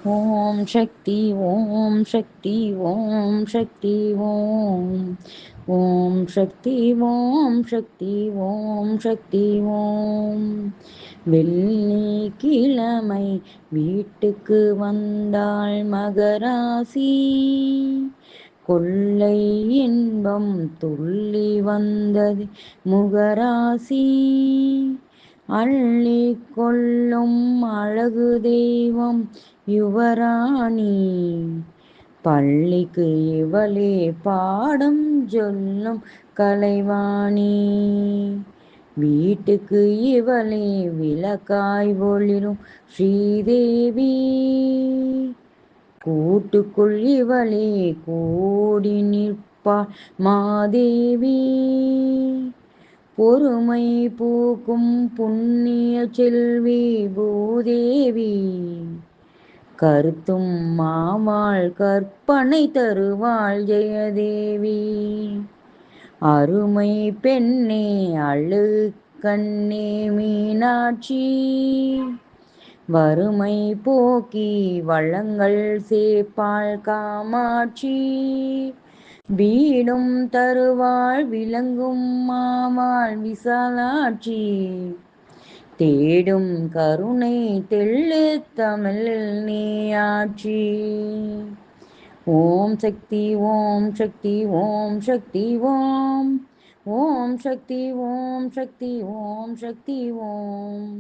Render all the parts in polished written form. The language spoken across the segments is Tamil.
ஓம் சக்தி ஓம் சக்தி ஓம் சக்தி ஓம் ஓம் சக்தி ஓம் சக்தி ஓம் சக்தி ஓம் வெள்ளிக்கிழமை வீட்டுக்கு வந்தாள் மகராசி கொள்ளை இன்பம் துள்ளி வந்தது முகராசி அள்ளி கொள்ளும் அழகு தெய்வம் யுவராணி பள்ளிக்கு இவளே பாடம் சொல்லும் கலைவாணி வீட்டுக்கு இவளே விளக்காய் ஒளிரும் ஸ்ரீதேவி கூட்டுக்குள் இவளே கூடி நிற்பாள் மாதேவி பொறுமை பூக்கும் புண்ணிய செல்வி பூதேவி கருத்தும் மாவாள் கற்பனை தருவாள் ஜெயதேவி அருமை பெண்ணே அழகு கண்ணே மீனாட்சி வறுமை போக்கி வளங்கள் சேர்ப்பாள் காமாட்சி வீடும் தருவாள் விளங்கும் மாவாள் விசாலாட்சி தேடும் கருணை தெள்ளு தமிழில் நீயாட்சி ஓம் சக்தி ஓம் சக்தி ஓம் சக்தி ஓம் ஓம் சக்தி ஓம் சக்தி ஓம் சக்தி ஓம்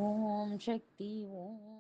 ஓம் சக்தி ஓம்